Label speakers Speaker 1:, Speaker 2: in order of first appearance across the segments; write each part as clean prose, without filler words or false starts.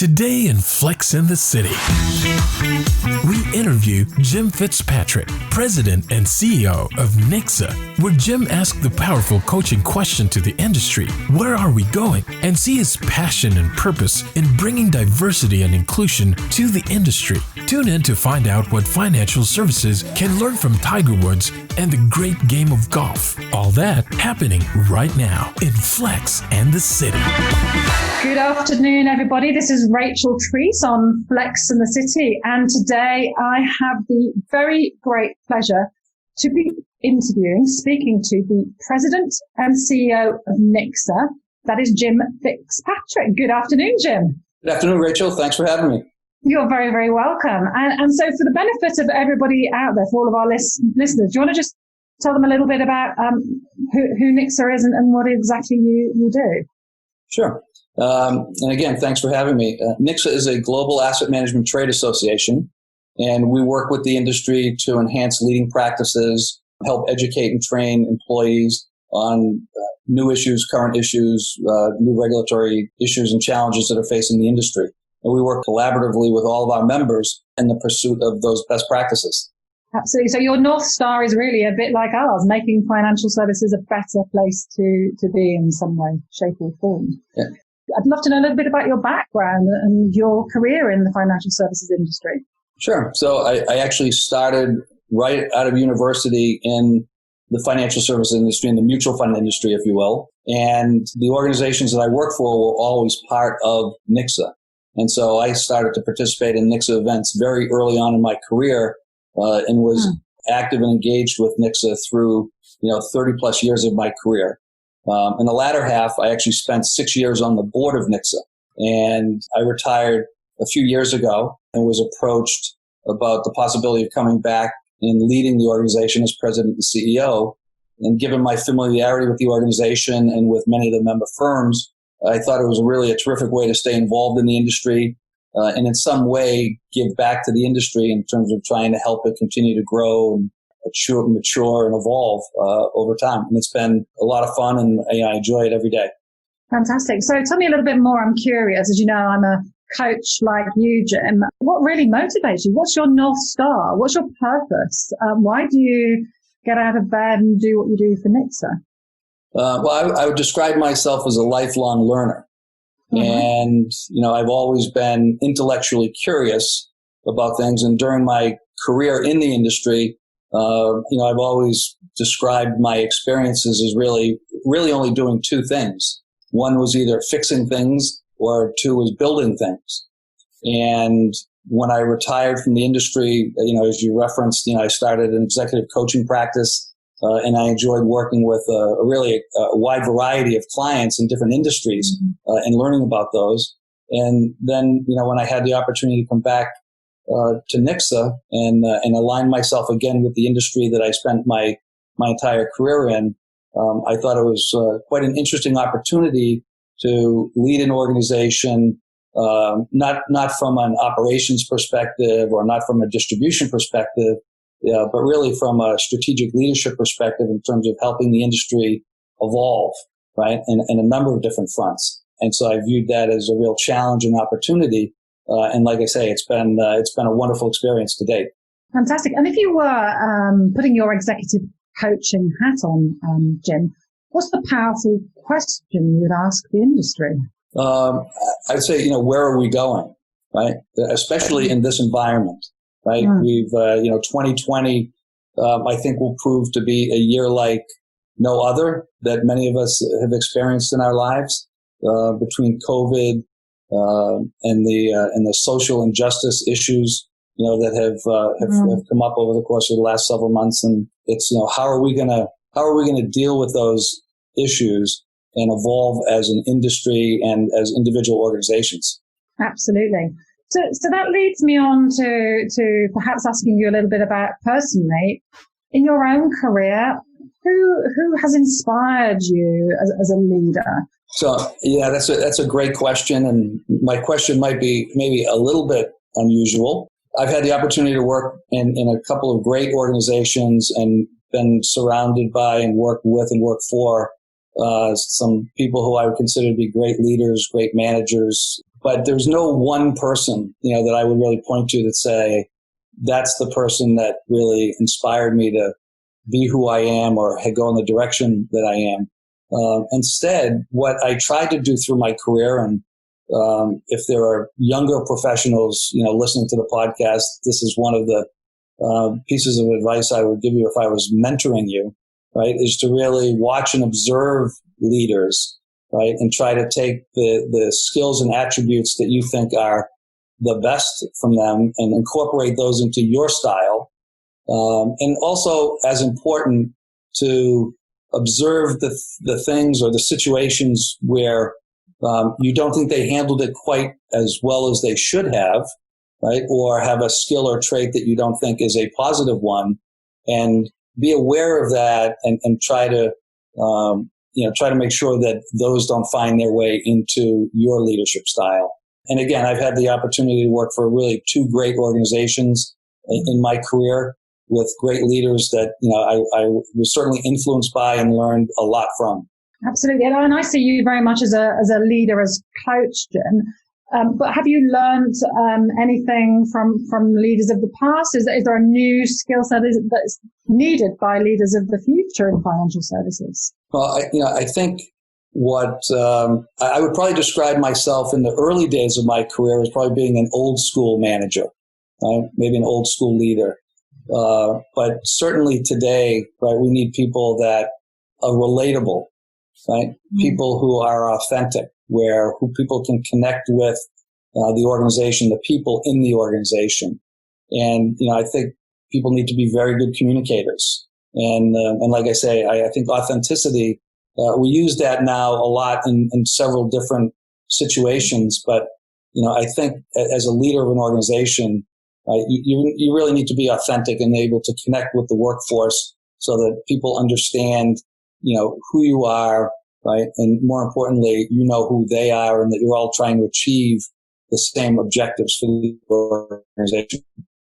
Speaker 1: Today in Flex in the City, we interview Jim Fitzpatrick, President and CEO of Nixa, where Jim asks the powerful coaching question to the industry, where are we going? And see his passion and purpose in bringing diversity and inclusion to the industry. Tune in to find out what financial services can learn from Tiger Woods and the great game of golf. All that happening right now in Flex and the City.
Speaker 2: Good afternoon, everybody. This is Rachel Treese on Flex in the City, and today I have the very great pleasure to be speaking to the President and CEO of Nicsa. That is Jim Fitzpatrick. Good afternoon, Jim.
Speaker 3: Good afternoon, Rachel. Thanks for having me.
Speaker 2: You're very, very welcome. And so for the benefit of everybody out there, for all of our listeners, do you want to just tell them a little bit about who Nicsa is and what exactly you do?
Speaker 3: Sure. And again, thanks for having me. Nixa is a global asset management trade association, and we work with the industry to enhance leading practices, help educate and train employees on new issues, current issues, new regulatory issues and challenges that are facing the industry. And we work collaboratively with all of our members in the pursuit of those best practices.
Speaker 2: Absolutely. So your North Star is really a bit like ours, making financial services a better place to be in some way, shape or form.
Speaker 3: Yeah.
Speaker 2: I'd love to know a little bit about your background and your career in the financial services industry.
Speaker 3: Sure. So I actually started right out of university in the financial services industry, in the mutual fund industry, if you will. And the organizations that I worked for were always part of Nicsa. And so I started to participate in Nicsa events very early on in my career and was active and engaged with Nicsa through 30 plus years of my career. In the latter half, I actually spent 6 years on the board of Nicsa, and I retired a few years ago and was approached about the possibility of coming back and leading the organization as president and CEO. And given my familiarity with the organization and with many of the member firms, I thought it was really a terrific way to stay involved in the industry and in some way give back to the industry in terms of trying to help it continue to grow and mature and evolve over time. And it's been a lot of fun, and I enjoy it every day.
Speaker 2: Fantastic. So tell me a little bit more. I'm curious. As you know, I'm a coach like you, Jim. What really motivates you? What's your North Star? What's your purpose? Why do you get out of bed and do what you do for Nicsa?
Speaker 3: Well, I would describe myself as a lifelong learner. And, I've always been intellectually curious about things. And during my career in the industry, I've always described my experiences as really only doing two things. One was either fixing things, or two was building things. And when I retired from the industry, as you referenced, I started an executive coaching practice, and I enjoyed working with a really wide variety of clients in different industries and learning about those. And then, when I had the opportunity to come back to Nicsa and align myself again with the industry that I spent my entire career in, I thought it was quite an interesting opportunity to lead an organization, not from an operations perspective or not from a distribution perspective, but really from a strategic leadership perspective in terms of helping the industry evolve, right, in a number of different fronts. And so I viewed that as a real challenge and opportunity. And like I say, it's been a wonderful experience to date.
Speaker 2: Fantastic. And if you were putting your executive coaching hat on, Jim, what's the powerful question you'd ask the industry?
Speaker 3: I'd say, where are we going, right? Especially in this environment, right? We've, 2020, I think will prove to be a year like no other that many of us have experienced in our lives, between COVID, and the social injustice issues, that have come up over the course of the last several months. And it's, how are we gonna deal with those issues and evolve as an industry and as individual organizations? Absolutely.
Speaker 2: So that leads me on to perhaps asking you a little bit about personally, in your own career, who has inspired you as a leader?
Speaker 3: So, yeah, that's a great question. And my question might be maybe a little bit unusual. I've had the opportunity to work in a couple of great organizations and been surrounded by and worked with and worked for some people who I would consider to be great leaders, great managers. but there's no one person, that I would really point to that say, that's the person that really inspired me to be who I am or go in the direction that I am. Instead, what I tried to do through my career, and if there are younger professionals, listening to the podcast, this is one of the pieces of advice I would give you if I was mentoring you, right, is to really watch and observe leaders, right, and try to take the skills and attributes that you think are the best from them and incorporate those into your style. And also, as important, to observe the things or the situations where you don't think they handled it quite as well as they should have, right? Or have a skill or trait that you don't think is a positive one, and be aware of that and try to make sure that those don't find their way into your leadership style. And again, I've had the opportunity to work for really two great organizations in my career with great leaders that, I was certainly influenced by and learned a lot from.
Speaker 2: Absolutely. And I see you very much as a leader, as coach, Jim. But have you learned anything from leaders of the past? Is there a new skill set that's needed by leaders of the future in financial services?
Speaker 3: Well, I think what I would probably describe myself in the early days of my career as probably being an old school manager, right? Maybe an old school leader. But certainly today, right, we need people that are relatable, right? Mm-hmm. People who are authentic, who people can connect with the organization, the people in the organization. And, I think people need to be very good communicators. And like I say, I think authenticity, we use that now a lot in several different situations. But, I think as a leader of an organization, you really need to be authentic and able to connect with the workforce so that people understand, who you are, right? And more importantly, who they are and that you're all trying to achieve the same objectives for the organization.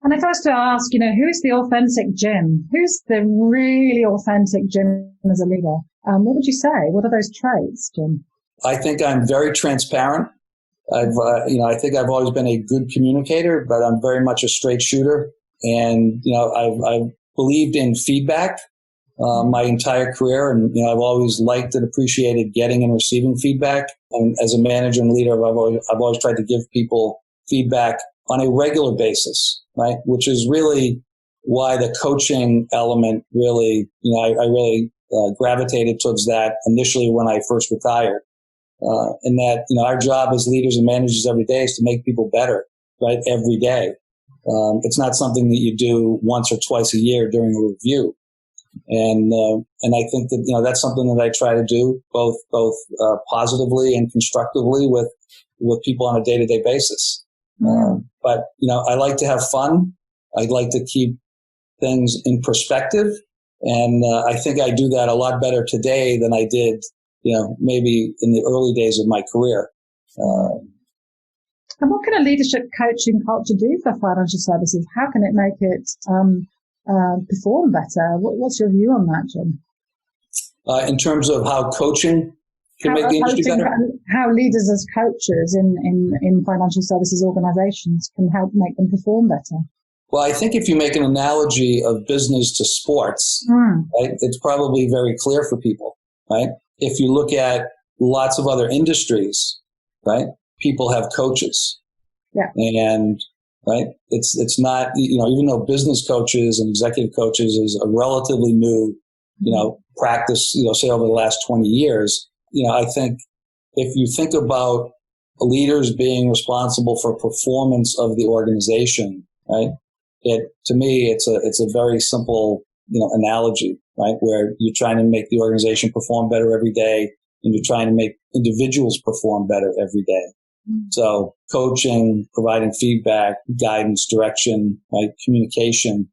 Speaker 2: And if I was to ask, who's the authentic Jim? Who's the really authentic Jim as a leader? What would you say? What are those traits, Jim?
Speaker 3: I think I'm very transparent. I think I've always been a good communicator, but I'm very much a straight shooter. And, I've believed in feedback my entire career. And, I've always liked and appreciated getting and receiving feedback. And as a manager and leader, I've always tried to give people feedback on a regular basis, right? Which is really why the coaching element really, I really gravitated towards that initially when I first retired. And that, our job as leaders and managers every day is to make people better, right? Every day. It's not something that you do once or twice a year during a review. And I think that, that's something that I try to do both positively and constructively with people on a day-to-day basis. But, I like to have fun. I'd like to keep things in perspective. And I think I do that a lot better today than I did, maybe in the early days of my career.
Speaker 2: And what can a leadership coaching culture do for financial services? How can it make it perform better? What's your view on that, Jim?
Speaker 3: In terms of how coaching can make the industry better?
Speaker 2: How leaders as coaches in financial services organizations can help make them perform better?
Speaker 3: Well, I think if you make an analogy of business to sports, right, it's probably very clear for people, right? If you look at lots of other industries, right, people have coaches. Yeah. And, right, it's not, even though business coaches and executive coaches is a relatively new, practice, say over the last 20 years, I think if you think about leaders being responsible for performance of the organization, right, to me, it's a very simple, analogy, right, where you're trying to make the organization perform better every day and you're trying to make individuals perform better every day. So coaching, providing feedback, guidance, direction, right, communication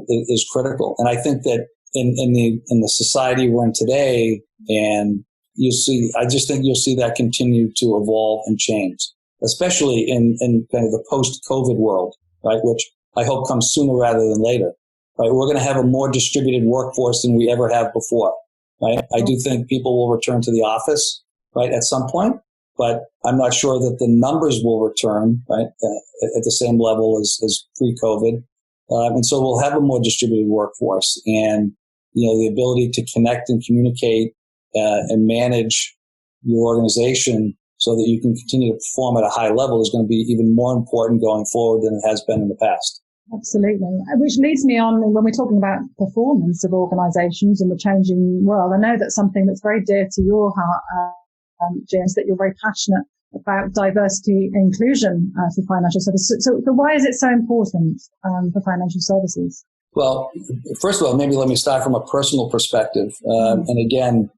Speaker 3: is critical. And I think that in the society we're in today, and I just think you'll see that continue to evolve and change, especially in kind of the post-COVID world, right, which I hope comes sooner rather than later. Right, we're going to have a more distributed workforce than we ever have before. Right, I do think people will return to the office, right, at some point. but I'm not sure that the numbers will return, right, at the same level as pre-COVID. And so we'll have a more distributed workforce, and, the ability to connect and communicate and manage your organization so that you can continue to perform at a high level is going to be even more important going forward than it has been in the past.
Speaker 2: Absolutely. Which leads me on when we're talking about performance of organizations and the changing world. I know that's something that's very dear to your heart, James, that you're very passionate about diversity and inclusion for financial services. So why is it so important for financial services?
Speaker 3: Well, first of all, maybe let me start from a personal perspective. And again,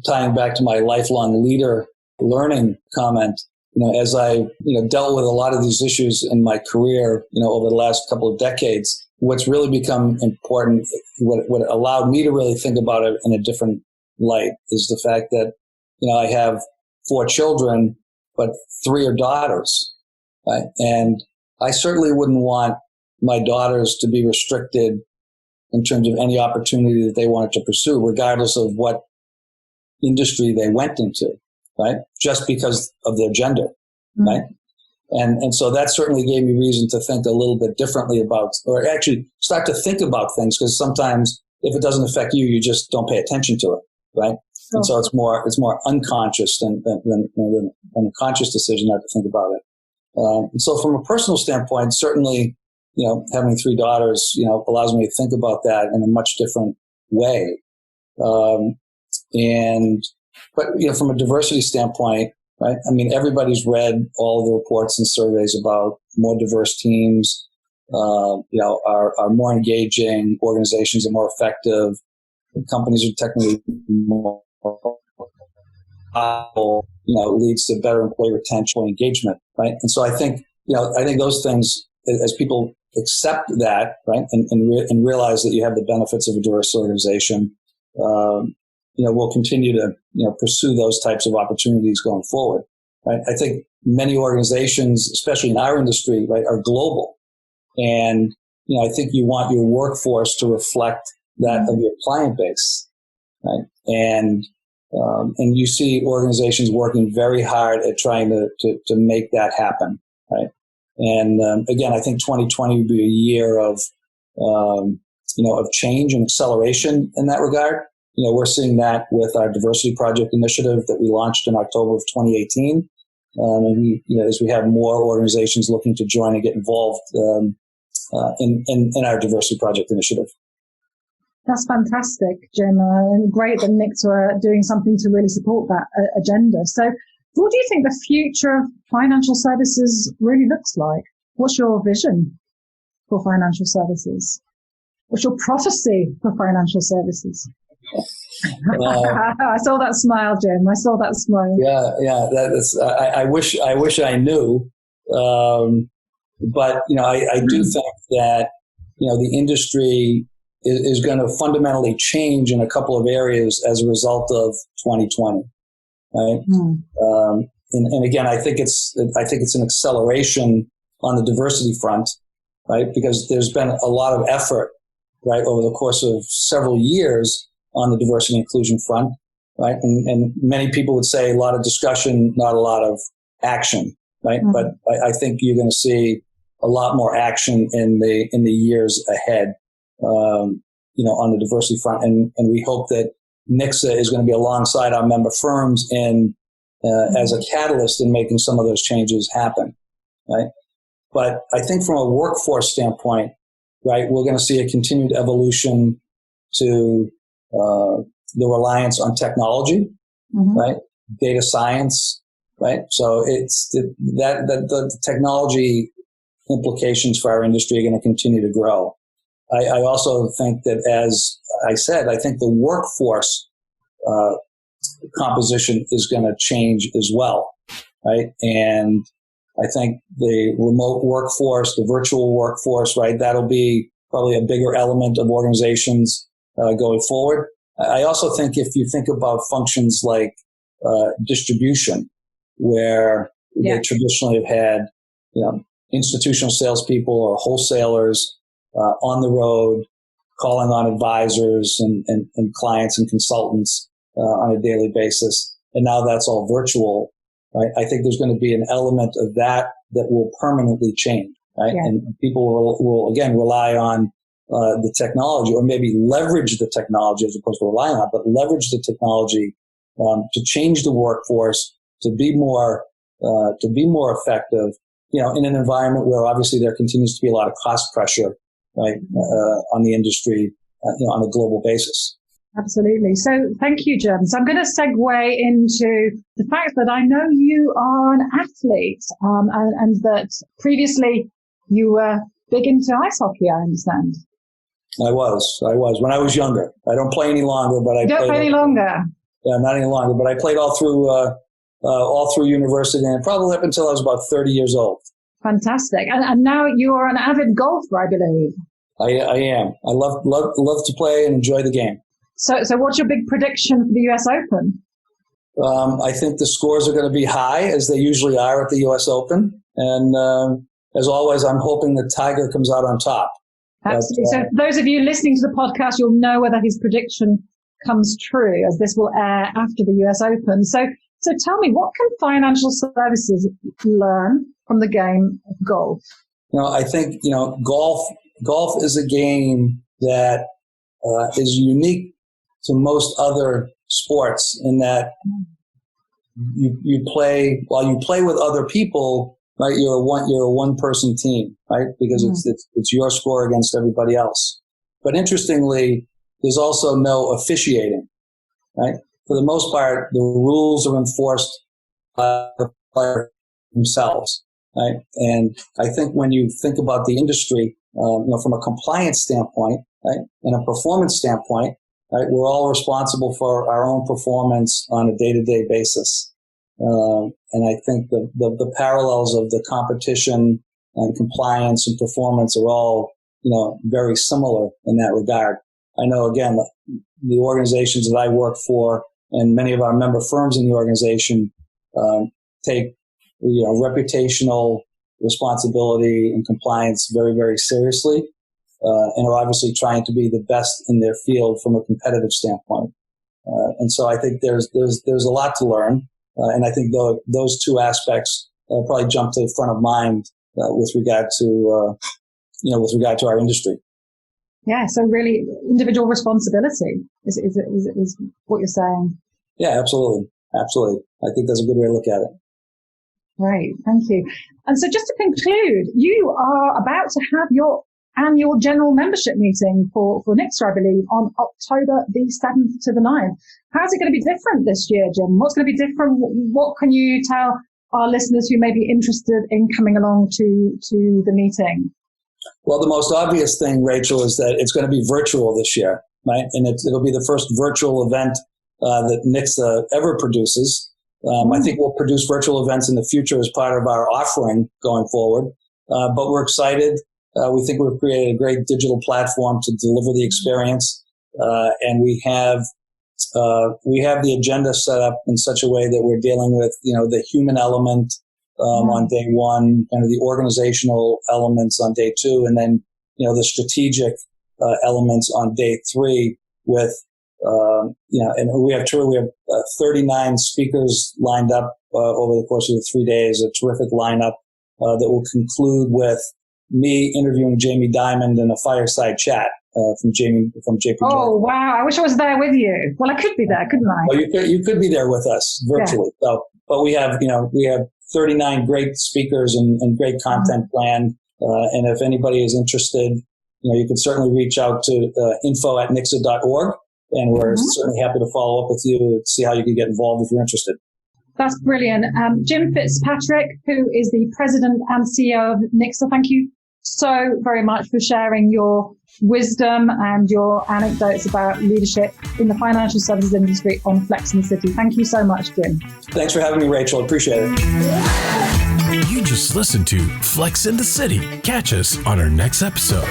Speaker 3: tying back to my lifelong leader learning comment, as I, dealt with a lot of these issues in my career, over the last couple of decades, what's really become important, what allowed me to really think about it in a different light is the fact that, I have 4 children, but 3 are daughters, right? And I certainly wouldn't want my daughters to be restricted in terms of any opportunity that they wanted to pursue, regardless of what industry they went into, right? Just because of their gender, right? And so that certainly gave me reason to think a little bit differently about, or actually start to think about things, because sometimes if it doesn't affect you, you just don't pay attention to it, right? Sure. And so it's more unconscious than a conscious decision not to think about it. And so from a personal standpoint, certainly, having 3 daughters, allows me to think about that in a much different way. But from a diversity standpoint, right? I mean, everybody's read all the reports and surveys about more diverse teams, are more engaging, organizations are more effective, companies are technically more, leads to better employee retention and engagement, right? And so I think those things, as people accept that, right, and realize that you have the benefits of a diverse organization, we'll continue to, pursue those types of opportunities going forward, right? I think many organizations, especially in our industry, right, are global. And, I think you want your workforce to reflect that of your client base, right? And you see organizations working very hard at trying to make that happen, right? And again, I think 2020 will be a year of change and acceleration in that regard. We're seeing that with our diversity project initiative that we launched in October of 2018. As we have more organizations looking to join and get involved in our diversity project initiative.
Speaker 2: That's fantastic, Jim. And great that Nicsa are doing something to really support that agenda. So what do you think the future of financial services really looks like? What's your vision for financial services? What's your prophecy for financial services? I saw that smile, Jim. I saw that smile.
Speaker 3: Yeah. I wish I knew, but I do think that the industry is going to fundamentally change in a couple of areas as a result of 2020, right? And again, I think it's an acceleration on the diversity front, right? Because there's been a lot of effort, right, over the course of several years on the diversity and inclusion front, right? And many people would say a lot of discussion, not a lot of action, right? Mm-hmm. But I think you're going to see a lot more action in the years ahead, on the diversity front. And we hope that Nixa is going to be alongside our member firms as a catalyst in making some of those changes happen, right? But I think from a workforce standpoint, right, we're going to see a continued evolution to the reliance on technology, right? Data science, right? So it's the technology implications for our industry are going to continue to grow. I also think that, as I said, I think the workforce composition is going to change as well, right? And I think the remote workforce, the virtual workforce, right, that'll be probably a bigger element of organizations going forward. I also think if you think about functions like distribution, where they traditionally have had, institutional salespeople or wholesalers on the road, calling on advisors and clients and consultants on a daily basis, and now that's all virtual. right? I think there's going to be an element of that will permanently change, right? Yeah. And people will again rely on the technology, or maybe leverage the technology as opposed to relying on it, but leverage the technology to change the workforce, to be more effective, in an environment where obviously there continues to be a lot of cost pressure, right, on the industry, on a global basis.
Speaker 2: Absolutely. So thank you, Jim. So I'm going to segue into the fact that I know you are an athlete, and that previously you were big into ice hockey, I understand.
Speaker 3: I was when I was younger. I don't play any longer, but I
Speaker 2: don't play any longer.
Speaker 3: Yeah, not any longer, but I played all through university and probably up until I was about 30 years old.
Speaker 2: Fantastic. And now you are an avid golfer, I believe.
Speaker 3: I am. I love to play and enjoy the game.
Speaker 2: So what's your big prediction for the US Open?
Speaker 3: I think the scores are going to be high, as they usually are at the US Open. And as always, I'm hoping that Tiger comes out on top.
Speaker 2: Absolutely. So for those of you listening to the podcast, you'll know whether his prediction comes true, as this will air after the US Open. So tell me, what can financial services learn from the game of golf?
Speaker 3: I think, golf is a game that is unique to most other sports in that you play with other people, right? You're a one person team, right? Because it's your score against everybody else. But interestingly, there's also no officiating, right? For the most part, the rules are enforced by the player themselves, right? And I think when you think about the industry, from a compliance standpoint, right, and a performance standpoint, right, we're all responsible for our own performance on a day-to-day basis. And I think the parallels of the competition and compliance and performance are all, very similar in that regard. I know, again, the organizations that I work for and many of our member firms in the organization take, reputational responsibility and compliance very, very seriously, and are obviously trying to be the best in their field from a competitive standpoint. And so I think there's a lot to learn, and I think those two aspects probably jump to the front of mind with regard to our industry.
Speaker 2: Yeah, so really individual responsibility is what you're saying.
Speaker 3: Yeah, absolutely. Absolutely. I think that's a good way to look at it.
Speaker 2: Great, thank you. And so just to conclude, you are about to have your annual general membership meeting for Nicsa, I believe, on October the 7th to the 9th. How's it going to be different this year, Jim? What's going to be different? What can you tell our listeners who may be interested in coming along to the meeting?
Speaker 3: Well, the most obvious thing, Rachel, is that it's going to be virtual this year, right? And it'll be the first virtual event that Nixa ever produces. I think we'll produce virtual events in the future as part of our offering going forward. But we're excited. We think we've created a great digital platform to deliver the experience. And we have the agenda set up in such a way that we're dealing with, the human element on day one, kind of the organizational elements on day two, and then, the strategic elements on day three with, and we have 39 speakers lined up over the course of the 3 days, a terrific lineup that will conclude with me interviewing Jamie Dimon in a fireside chat from JP.
Speaker 2: Oh, wow. I wish I was there with you. Well, I could be there, couldn't I?
Speaker 3: Well, you could be there with us virtually. Yeah. So, but we have 39 great speakers and great content planned. And if anybody is interested, you can certainly reach out to info@nixa.org. And we're certainly happy to follow up with you to see how you can get involved if you're interested.
Speaker 2: That's brilliant. Jim Fitzpatrick, who is the president and CEO of Nicsa, thank you so very much for sharing your wisdom and your anecdotes about leadership in the financial services industry on Flex in the City. Thank you so much, Jim.
Speaker 3: Thanks for having me, Rachel. Appreciate it.
Speaker 1: You just listened to Flex in the City. Catch us on our next episode.